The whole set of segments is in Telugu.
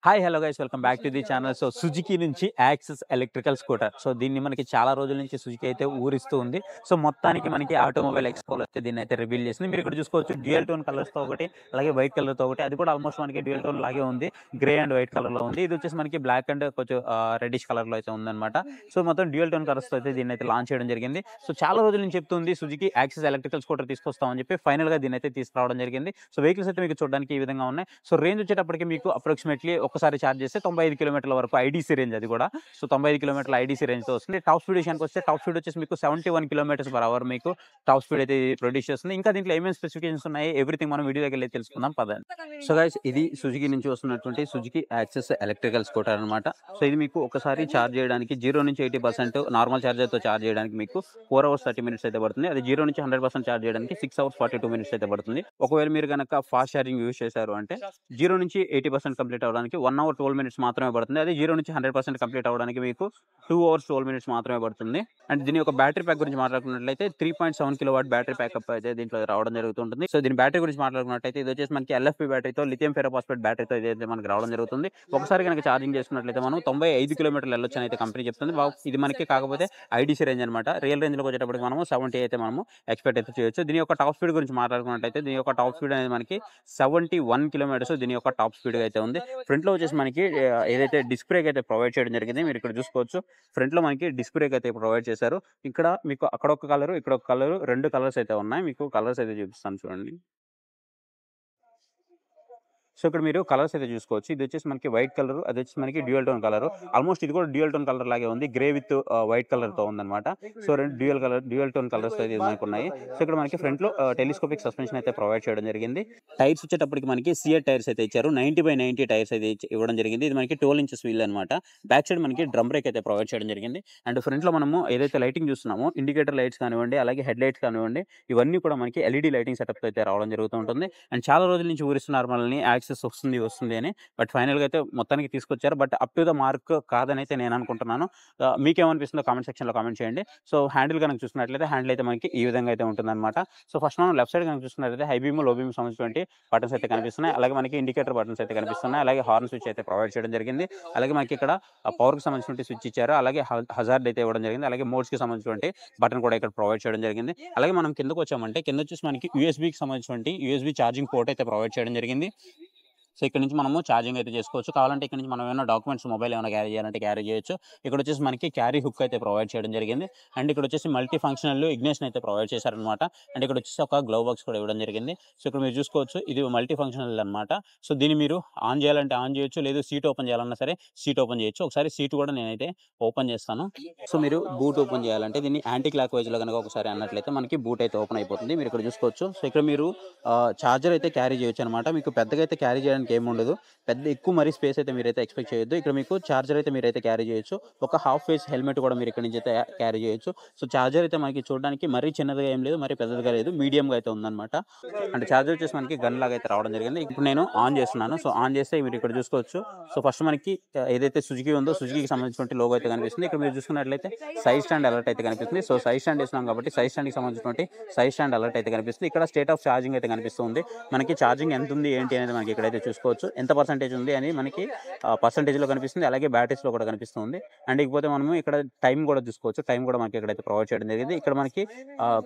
Hi hello guys welcome back to the channel. So Suzuki నుంచి యాక్సిస్ ఎలక్ట్రికల్ స్కూటర్. సో దీన్ని మనకి చాలా రోజుల నుంచి సుజుకి అయితే ఊరిస్తూ ఉంది. సో మొత్తానికి మనకి ఆటోమొబైల్ ఎక్స్పోలో అయితే దీన్ని అయితే రివీల్ చేసింది. మీరు ఇక్కడ చూసుకోవచ్చు డ్యూయల్ టోన్ కలర్స్తో ఒకటి, అలాగే వైట్ కలర్తో ఒకటి. అది కూడా ఆల్మోస్ట్ మనకి డ్యూయల్ టోన్ లాగే ఉంది, గ్రే అండ్ వైట్ కలర్లో ఉంది. ఇది వచ్చేసి మనకి బ్లాక్ అండ్ కొంచెం రెడ్డిష్ కలర్లో అయితే ఉందన్నమాట. సో మొత్తం డ్యూయల్ టోన్ కలర్స్తో అయితే దీన్ని అయితే లాంచ్ చేయడం జరిగింది. సో చాలా రోజుల నుంచి చెప్తుంది సుజుకి యాక్సిస్ ఎలక్ట్రికల్ స్కూటర్ తీసుకొస్తామని చెప్పి ఫైనల్గా దీన్ని అయితే తీసుకురావడం జరిగింది. సో వెహికల్స్ అయితే మీకు చూడడానికి ఈ విధంగా ఉన్నాయి. సో రేంజ్ వచ్చేటప్పటికి మీకు అప్రాక్సిమేట్లీ ఒకసారి ఛార్జ్ చేస్తే 95 కిలోమీటర్ల వరకు ఐడీసీ రేంజ్, అది కూడా. సో 95 కిలోమీటర్ల ఐడీసీ రేంజ్తో వస్తుంది. టాప్ స్పీడ్ విషయానికి వస్తే టాప్ స్పీడ్ వచ్చేసి మీకు 71 కిలోమీటర్స్ పర్ అవర్ మీకు టాప్ స్పీడ్ అయితే ప్రొడ్యూస్ చేస్తుంది. ఇంకా దీంట్లో ఏమేమి స్పెసిఫికేషన్స్ ఉన్నాయి, ఎవ్రీథింగ్ మనం వీడియో దగ్గర తెలుసుకుందాం పదండి. సో గైస్, ఇది సుజుకి నుంచి వస్తున్నటువంటి సుజుకి యాక్సిస్ ఎలక్ట్రికల్ స్కూటర్ అనమాట. సో ఇది మీకు ఒకసారి ఛార్జ్ చేయడానికి 0 నుంచి 80% నార్మల్ ఛార్జర్తో ఛార్జ్ చేయడానికి మీకు 4 hours 30 minutes అయితే పడుతుంది. అది 0 నుంచి 100% ఛార్జ్ చేయడానికి 6 hours 42 minutes అయితే పడుతుంది. ఒకవేళ మీరు కనుక ఫాస్ట్ ఛార్జింగ్ యూజ్ చేశారు అంటే 0 నుంచి 80% కంప్లీట్ అవ్వడానికి 1 hour 12 minutes మాత్రమే పడుతుంది. అది 0 నుంచి 100% కంప్లీట్ అవ్వడానికి మీకు 2 hours 12 minutes మాత్రమే పడుతుంది. అండ్ దీని యొక్క బ్యాటరీ ప్యాక్ గురించి మాట్లాడుకున్నట్లయితే 3.7 kW బ్యాటరీ ప్యాకప్ అయితే దీంట్లో రావడం జరుగుతుంటుంది. సో దీని బ్యాటరీ గురించి మాట్లాడుకున్నట్లయితే ఇది వచ్చేసి మనకి LFP బ్యాటరీతో, లిథియం ఫెరోఫాస్ఫేట్ బ్యాటరీతో ఇదైతే మనకి రావడం జరుగుతుంది. ఒకసారి కనుక ఛార్జింగ్ చేసుకున్నట్లయితే మనం 95 కిలోమీటర్లు వెళ్ళొచ్చు అని అయితే కంపెనీ చెప్తుంది. ఇది మనకి కాకపోతే ఐడీసీ రేంజ్ అనమాట. రియల్ రేంజ్ లోకి వచ్చేటప్పటికి మనము 70 అయితే మనము ఎక్స్పెక్ట్ అయితే చేయొచ్చు. దీని యొక్క టాప్ స్పీడ్ గురించి మాట్లాడుకున్నట్లయితే దీని యొక్క టాప్ స్పీడ్ అనేది మనకి 71 కిలోమీటర్స్ దీని యొక్క టాప్ స్పీడ్ అయితే ఉంది. ఫ్రంట్ లో వచ్చేసి మనకి ఏదైతే డిస్క్ బ్రేక్ అయితే ప్రొవైడ్ చేయడం జరిగింది, మీరు ఇక్కడ చూసుకోవచ్చు. ఫ్రంట్ లో మనకి డిస్క్ బ్రేక్ అయితే ప్రొవైడ్ చేశారు. ఇక్కడ మీకు అక్కడ ఒక కలర్, ఇక్కడ ఒక కలర్, 2 కలర్స్ అయితే ఉన్నాయి. మీకు కలర్స్ అయితే చూపిస్తాను చూడండి. సో ఇక్కడ మీరు కలర్స్ అయితే చూసుకోవచ్చు. ఇది వచ్చేసి మనకి వైట్ కలర్, అది వచ్చేసి మనకి డ్యూయల్ టోన్ కలర్. ఆల్మోస్ట్ ఇది కూడా డ్యూయల్ టోన్ కలర్ లాగే ఉంది, గ్రే విత్ వైట్ కలర్ తో ఉందన్నమాట. సో రెండు డ్యూయల్ టోన్ కలర్స్ అయితే మనకు ఉన్నాయి. సో ఇక్కడ మనకి ఫ్రంట్ లో టెలిస్కోపిక్ సస్పెన్షన్ అయితే ప్రొవైడ్ చేయడం జరిగింది. టైర్స్ వచ్చేటప్పటికి మనకి సియర్ టైర్స్ అయితే ఇచ్చారు. 90/90 టైర్స్ అయితే ఇవ్వడం జరిగింది. ఇది మనకి 12 inches వీల్ అనమాట. బ్యాక్ సైడ్ మనకి డ్రమ్ బ్రేక్ అయితే ప్రొవైడ్ చేయడం జరిగింది. అండ్ ఫ్రంట్ లో మనము ఏదైతే లైటింగ్ చూస్తున్నామో, ఇండికేటర్ లైట్స్ కానివ్వండి, అలాగే హెడ్ లైట్స్ కానివ్వండి, ఇవన్నీ కూడా మనకి LED లైటింగ్ సెటప్ అయితే రావడం జరుగుతూ ఉంటుంది. అండ్ చాలా రోజుల నుంచి ఊరిస్తున్నారు మనల్ని యాక్సెస్ వస్తుంది అని, బట్ ఫైనల్గా అయితే మొత్తానికి తీసుకొచ్చారు. But up to the mark కాదని అయితే నేను అనుకుంటున్నాను. మీకేమనిపిస్తుందో కామెంట్ సెక్షన్లో కామెంట్ చేయండి. సో హ్యాండిల్ కనుక చూసినట్లయితే హ్యాండిల్ అయితే మనకి ఈ విధంగా అయితే ఉంటుందన్నమాట. సో ఫస్ట్ మనం లెఫ్ట్ సైడ్ కనుక చూసినట్లయితే హై బీమ్, లో బీమ్ సంబంధించినటువంటి బటన్స్ అయితే కనిపిస్తున్నాయి. అలాగే మనకి ఇండికేటర్ బటన్స్ అయితే కనిపిస్తున్నాయి. అలాగే హార్న్ స్విచ్ అయితే ప్రొవైడ్ చేయడం జరిగింది. అలాగే మనకి ఇక్కడ పవర్కి సంబంధించినటువంటి స్విచ్ ఇచ్చారు. అలాగే హజార్డ్ అయితే ఇవ్వడం జరిగింది. అలాగే మోడ్స్కి సంబంధించినటువంటి బటన్ కూడా ఇక్కడ ప్రొవైడ్ చేయడం జరిగింది. అలాగే మనం కిందకు వచ్చామంటే కింద వచ్చేసి మనకి యూఎస్బీకి సంబంధించినటువంటి యూఎస్బీ ఛార్జింగ్ పోర్ట్ అయితే ప్రొవైడ్ చేయడం జరిగింది. సో ఇక్కడ నుంచి మనము ఛార్జింగ్ అయితే చేసుకోవచ్చు. కావాలంటే ఇక్కడ నుంచి మనం ఏమైనా డాక్యుమెంట్స్, మొబైల్ ఏమైనా క్యారీ చేయాలంటే క్యారీ చేయొచ్చు. ఇక్కడ వచ్చేసి మనకి క్యారీ హుక్ అయితే ప్రొవైడ్ చేయడం జరిగింది. అండ్ ఇక్కడ వచ్చేసి మల్టీ ఫంక్షనల్ ఇగ్నిషన్ అయితే ప్రొవైడ్ చేశారనమాట. అండ్ ఇక్కడ వచ్చేసి ఒక గ్లవ్ బాక్స్ కూడా ఇవ్వడం జరిగింది. సో ఇక్కడ మీరు చూసుకోవచ్చు, ఇది మల్టీ ఫంక్షనల్ అనమాట. సో దీన్ని మీరు ఆన్ చేయాలంటే ఆన్ చేయొచ్చు, లేదు సీట్ ఓపెన్ చేయాలన్నా సరే సీట్ ఓపెన్ చేయొచ్చు. ఒకసారి సీట్ కూడా నేనైతే ఓపెన్ చేస్తాను. సో మీరు బూట్ ఓపెన్ చేయాలంటే దీన్ని యాంటీ క్లాక్ వైజ్ లో కనుక ఒకసారి అన్నట్లయితే మనకి బూట్ అయితే ఓపెన్ అయిపోతుంది. మీరు ఇక్కడ చూసుకోవచ్చు. సో ఇక్కడ మీరు ఛార్జర్ అయితే క్యారీ చేయొచ్చు అనమాట. మీకు పెద్దగా అయితే క్యారీ చేయడానికి ఏముండదు, పెద్ద ఎక్కువ మరీ స్పేస్ అయితే మీరైతే ఎక్స్పెక్ట్ చేయొద్దు. ఇక్కడ మీకు ఛార్జర్ అయితే మీరైతే క్యారీ చేయొచ్చు. ఒక హాఫ్ ఫేస్ హెల్మెట్ కూడా మీరు ఇక్కడ నుంచి అయితే క్యారీ చేయొచ్చు. సో ఛార్జర్ అయితే మనకి చూడడానికి మరీ చిన్నదిగా ఏం లేదు, మరీ పెద్దదిగా లేదు, మీడియంగా అయితే ఉందన్నమాట. అంటే ఛార్జర్ వచ్చేసి మనకి గన్ లాగా అయితే రావడం జరిగింది. ఇప్పుడు నేను ఆన్ చేస్తున్నాను. సో ఆన్ చేస్తే మీరు ఇక్కడ చూసుకోవచ్చు. సో ఫస్ట్ మనకి ఏదైతే సుజుకి ఉందో సుజుకి సంబంధించిన లోగో అయితే కనిపిస్తుంది. ఇక్కడ మీరు చూసుకున్నట్లయితే సైజ్ స్టాండ్ అలర్ట్ అయితే కనిపిస్తుంది. సో సైజ్ స్టాండ్ వేస్తున్నాం కాబట్టి సైజ్ స్టాండ్కి సంబంధించినటువంటి సైజ్ స్టాండ్ అలర్ట్ అయితే కనిపిస్తుంది. ఇక్కడ స్టేట్ ఆఫ్ ఛార్జింగ్ అయితే కనిపిస్తుంది. మనకి ఛార్జింగ్ ఎంత ఉంది ఏంటి అనేది మనకి ఇక్కడైతే చూసుకోవచ్చు. ఎంత పర్సెంటేజ్ ఉంది అని మనకి పర్సెంటేజ్లో కనిపిస్తుంది. అలాగే బ్యాటరీస్లో కూడా కనిపిస్తుంది. అండ్ ఇకపోతే మనము ఇక్కడ టైం కూడా చూసుకోవచ్చు. టైం కూడా మనకి ఇక్కడైతే ప్రొవైడ్ చేయడం జరిగింది. ఇక్కడ మనకి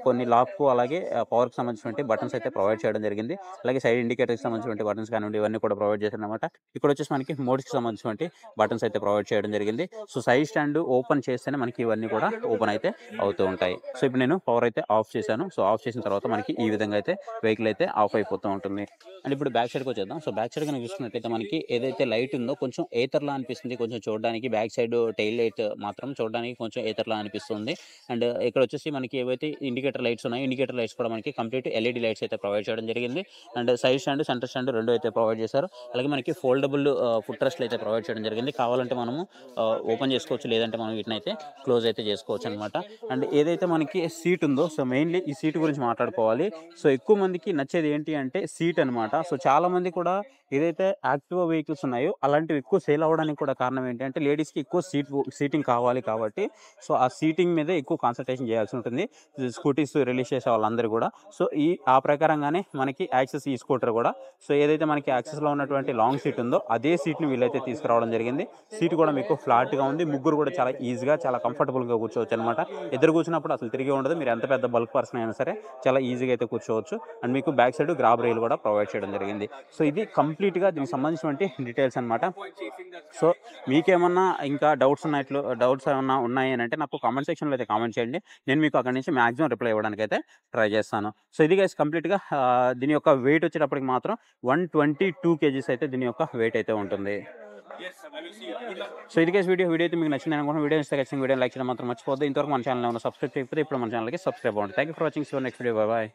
కొన్ని లాక్, అలాగే పవర్కి సంబంధించినటువంటి బటన్స్ అయితే ప్రొవైడ్ చేయడం జరిగింది. అలాగే సైడ్ ఇండికేటర్కి సంబంధించినటువంటి బటన్స్ కానివ్వండి, ఇవన్నీ కూడా ప్రొవైడ్ చేశారు అనమాట. ఇక్కడ వచ్చేసి మనకి మోడ్స్కి సంబంధించినటువంటి బటన్స్ అయితే ప్రొవైడ్ చేయడం జరిగింది. సో సైడ్ స్టాండ్ ఓపెన్ చేస్తేనే మనకి ఇవన్నీ కూడా ఓపెన్ అయితే అవుతూ ఉంటాయి. సో ఇప్పుడు నేను పవర్ అయితే ఆఫ్ చేశాను. సో ఆఫ్ చేసిన తర్వాత మనకి ఈ విధంగా అయితే వెహికల్ అయితే ఆఫ్ అయిపోతూ ఉంటుంది. అండ్ ఇప్పుడు బ్యాక్ సైడ్కి వచ్చేద్దాం. సో బ్యాక్ సైడ్ కనుక చూసుకున్నట్లయితే మనకి ఏదైతే లైట్ ఉందో కొంచెం ఏతర్లా అనిపిస్తుంది. కొంచెం చూడడానికి బ్యాక్ సైడ్ టైల్ లైట్ మాత్రం చూడడానికి కొంచెం ఏతర్లా అనిపిస్తుంది. అండ్ ఇక్కడ వచ్చేసి మనకి ఏవైతే ఇండికేటర్ లైట్స్ ఉన్నాయో ఇండికేటర్ లైట్స్ కూడా మనకి కంప్లీట్ LED లైట్స్ అయితే ప్రొవైడ్ చేయడం జరిగింది. And side stand, centre stand రెండు అయితే ప్రొవైడ్ చేశారు. అలాగే మనకి ఫోల్డబుల్ ఫుట్ రెస్ట్లు అయితే ప్రొవైడ్ చేయడం జరిగింది. కావాలంటే మనము ఓపెన్ చేసుకోవచ్చు, లేదంటే మనం వీటిని అయితే క్లోజ్ అయితే చేసుకోవచ్చు అనమాట. అండ్ ఏదైతే మనకి సీట్ ఉందో, సో మెయిన్లీ ఈ సీట్ గురించి మాట్లాడుకోవాలి. సో ఎక్కువ మందికి నచ్చేది ఏంటి అంటే సీట్ అనమాట. సో చాలా మంది కూడా ఏదైతే యాక్టివా వెహికల్స్ ఉన్నాయో అలాంటివి ఎక్కువ సేల్ అవ్వడానికి కూడా కారణం ఏంటంటే లేడీస్‌కి ఎక్కువ సీటింగ్ కావాలి కాబట్టి సో, ఆ సీటింగ్ మీదే ఎక్కువ కాన్సంట్రేషన్ చేయాల్సి ఉంటుంది. స్కూటీస్ రిలీజ్ చేసే వాళ్ళందరూ కూడా. సో, ఆ ప్రకారంగానే మనకి యాక్సెస్ ఈ స్కూటర్ కూడా. సో, ఏదైతే మనకి యాక్సెస్‌లో ఉన్నటువంటి లాంగ్ సీట్ ఉందో అదే సీట్‌ని వీళ్ళైతే తీసుకురావడం జరిగింది. సీట్ కూడా మీకు ఫ్లాట్‌గా ఉంది. ముగ్గురు కూడా చాలా ఈజీగా, చాలా కంఫర్టబుల్‌గా కూర్చోవచ్చనమాట. ఇద్దరు కూర్చున్నప్పుడు అసలు తిరిగే ఉండదు. మీరు ఎంత పెద్ద బల్క్ పర్సన్ అయినా సరే చాలా ఈజీగా అయితే కూర్చోవచ్చు. అండ్ మీకు బ్యాక్ సైడ్ గ్రాబ్ రైల్ కూడా ప్రొవైడ్ చేయడం జరిగింది. సో, ఇది కంప్లీట్‌గా దీనికి సంబంధించినటువంటి డీటెయిల్స్ అనమాట. సో, మీకేమన్నా ఇంకా డౌట్స్ ఏమన్నా ఉన్నాయి అనంటే నాకు కామెంట్ సెక్షన్‌లో అయితే కామెంట్ చేయండి. నేను మీకు అక్కడి నుంచి మాక్సిమం రిప్లై ఇవ్వడానికైతే ట్రై చేస్తాను. సో, ఇది గైస్ కంప్లీట్‌గా దీని యొక్క వెయిట్ వచ్చేటప్పటికి మాత్రం 122 కేజీస్ అయితే దీని యొక్క వెయిట్ అయితే ఉంటుంది. సో, ఇది గైస్ వీడియో అయితే మీకు నచ్చిందని అనుకుంటున్నాను. వీడియో నచ్చితే ఖచ్చితంగా వీడియోని లైక్ చేయడం మాత్రం మర్చిపోవద్దు. ఇంతవరకు మన ఛానెల్‌ని ఏమైనా సబ్స్క్రైబ్ చేయకపోతే ఇప్పుడు మన ఛానెల్‌కి సబ్స్క్రైబ్ అవ్వండి. Thank you for watching. See you next video. Bye by.